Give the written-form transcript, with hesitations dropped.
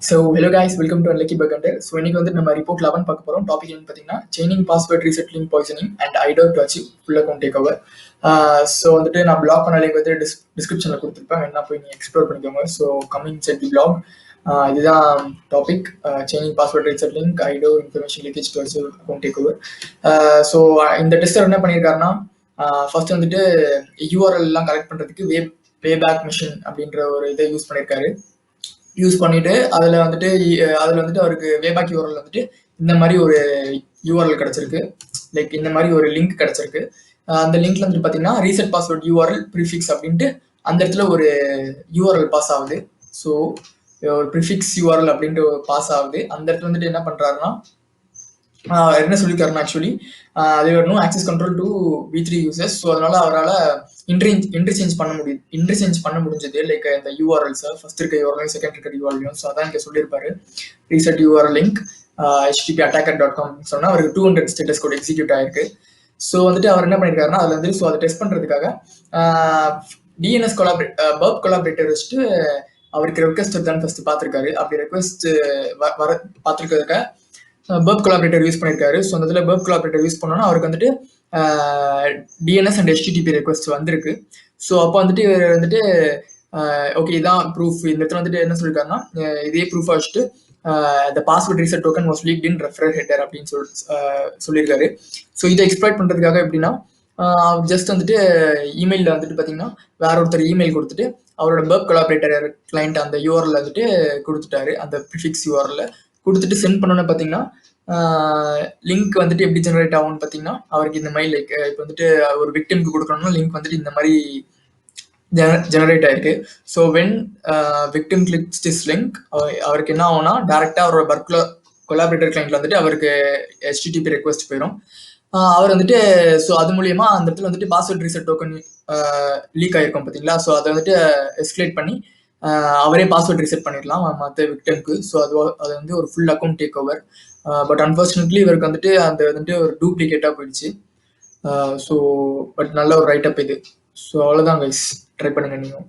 Hello guys, welcome to Unlucky Bug Hunter. இன்னைக்கு வந்து நம்ம ரிப்போர்ட் 11 பார்க்க போறோம். டாபிக் என்ன பார்த்தீங்கன்னா chaining password reset link poisoning and IDOR to achieve full account take over. வந்துட்டு நான் பிளாக் பண்ண லிங்க் வந்து டிஸ்கிரிப்ஷனில் கொடுத்துருப்பேன், என்ன போய் நீங்கள் எக்ஸ்ப்ளோர் பண்ணிக்கோங்க. கமிங் செட் தி பிளாக், இதுதான் topic. Chaining password reset link IDOR information leakage to achieve account take over. இந்த டெஸ்டர் என்ன பண்ணியிருக்காருன்னா, ஃபர்ஸ்ட் வந்துட்டு யூஆர்எல் எல்லாம் கலெக்ட் பண்ணுறதுக்கு வேபேக் மிஷின் அப்படின்ற ஒரு இதை யூஸ் பண்ணிட்டு அதில் வந்துட்டு அவருக்கு வேபேக் யூஆர்எல் வந்துட்டு இந்த மாதிரி ஒரு யூஆர்எல் கிடைச்சிருக்கு. லைக் இந்த மாதிரி ஒரு லிங்க் கிடைச்சிருக்கு. அந்த லிங்க்ல வந்துட்டு பார்த்தீங்கன்னா ரீசெட் பாஸ்வேர்ட் யூஆர்எல் ப்ரிஃபிக்ஸ் அப்படின்ட்டு அந்த இடத்துல ஒரு யூஆர்எல் பாஸ் ஆகுது. ஸோ ஒரு ப்ரிஃபிக்ஸ் யூஆர்எல் அப்படின்ட்டு பாஸ் ஆகுது. அந்த இடத்துல வந்துட்டு என்ன பண்ணுறாருன்னா, என்ன சொல்லியிருக்காருன்னா, actually there no access control to V3 users. So அதனால அவரால் இன்டர்சேஞ்ச் பண்ண முடிஞ்சது. லைக் இந்த யூஆர்எல்ஸை ஃபர்ஸ்ட் இருக்க யூஆர்எல் செகண்ட் இருக்க யூஆர்எல்லையும். ஸோ அதான் இங்கே சொல்லியிருப்பாரு, ரீசெட் யூஆர்எல் லிங்க் http://attacker.com சொன்னால் அவருக்கு 200 ஸ்டேட்டஸ் கோட் எக்ஸிக்யூட் ஆயிருக்கு. ஸோ வந்துட்டு அவர் என்ன பண்ணியிருக்காருன்னா, அதில் வந்து அதை டெஸ்ட் பண்ணுறதுக்காக டிஎன்எஸ் பர்ப் கொலாபரேட்டர் வச்சுட்டு அவருக்கு ரெக்வெஸ்ட் தான் ஃபர்ஸ்ட் பார்த்துருக்காரு. அப்படி ரெக்வெஸ்ட் வர பார்த்துருக்கிறதுக்காக பர்ப் கொலாபரேட்டர் யூஸ் பண்ணியிருக்காரு. ஸோ அந்த இதில் பர்ப் கொலாபரேட்டர் யூஸ் பண்ணோன்னா அவருக்கு வந்துட்டு டிஎன்எஸ் அண்ட் HTTP ரெக்வெஸ்ட் வந்திருக்கு. ஸோ அப்போ வந்துட்டு இவர் வந்துட்டு ஓகே இதான் ப்ரூஃப். இந்த இடத்துல வந்துட்டு என்ன சொல்லியிருக்காருன்னா, இதே ப்ரூஃபாக வச்சுட்டு the password reset token was leaked in referrer header அப்படின்னு சொல்லியிருக்காரு. ஸோ இதை எக்ஸ்ப்ளாய்ட் பண்ணுறதுக்காக எப்படின்னா, ஜஸ்ட் வந்துட்டு இமெயிலில் வந்துட்டு பார்த்தீங்கன்னா வேற ஒருத்தர் இமெயில் கொடுத்துட்டு அவரோட பர்ப் கொலாபரேட்டர் கிளைண்ட் அந்த யூஆர்எல் வந்துட்டு கொடுத்துட்டாரு. அந்த ப்ரிஃபிக்ஸ் யூஆர்எல் கொடுத்துட்டு சென்ட் பண்ணோன்னு பார்த்தீங்கன்னா லிங்க் வந்துட்டு எப்படி ஜெனரேட் ஆகும்னு பார்த்தீங்கன்னா, அவருக்கு இந்த மாதிரி லைக் இப்போ வந்துட்டு ஒரு விக்டிம்க்கு கொடுக்கணும்னா லிங்க் வந்துட்டு இந்த மாதிரி ஜெனரேட் ஆயிருக்கு. So when victim clicks this link, அவருக்கு என்ன ஆகும்னா டேரெக்டாக அவரோட பர்ப் கொலாபரேட்டர் கிளைண்ட்ல வந்துட்டு அவருக்கு HTTP ரெக்வெஸ்ட் போயிடும். அவர் வந்துட்டு ஸோ அது மூலியமா அந்த இடத்துல வந்துட்டு பாஸ்வேர்ட் ரீசெட் டோக்கன் லீக் ஆயிருக்கும் பார்த்தீங்களா. ஸோ அதை வந்துட்டு எஸ்கலேட் பண்ணி அவரே பாஸ்வேர்ட் ரீசெட் பண்ணிடலாம் மற்ற விக்டம்க்கு. ஸோ அது வந்து ஒரு full account take over. But unfortunately இவருக்கு வந்துட்டு அந்த வந்துட்டு ஒரு டூப்ளிகேட்டாக போயிடுச்சு. பட் நல்ல ஒரு ரைட் அப் இது. ஸோ அவ்வளோதான் கைஸ், ட்ரை பண்ணுங்க நீங்க.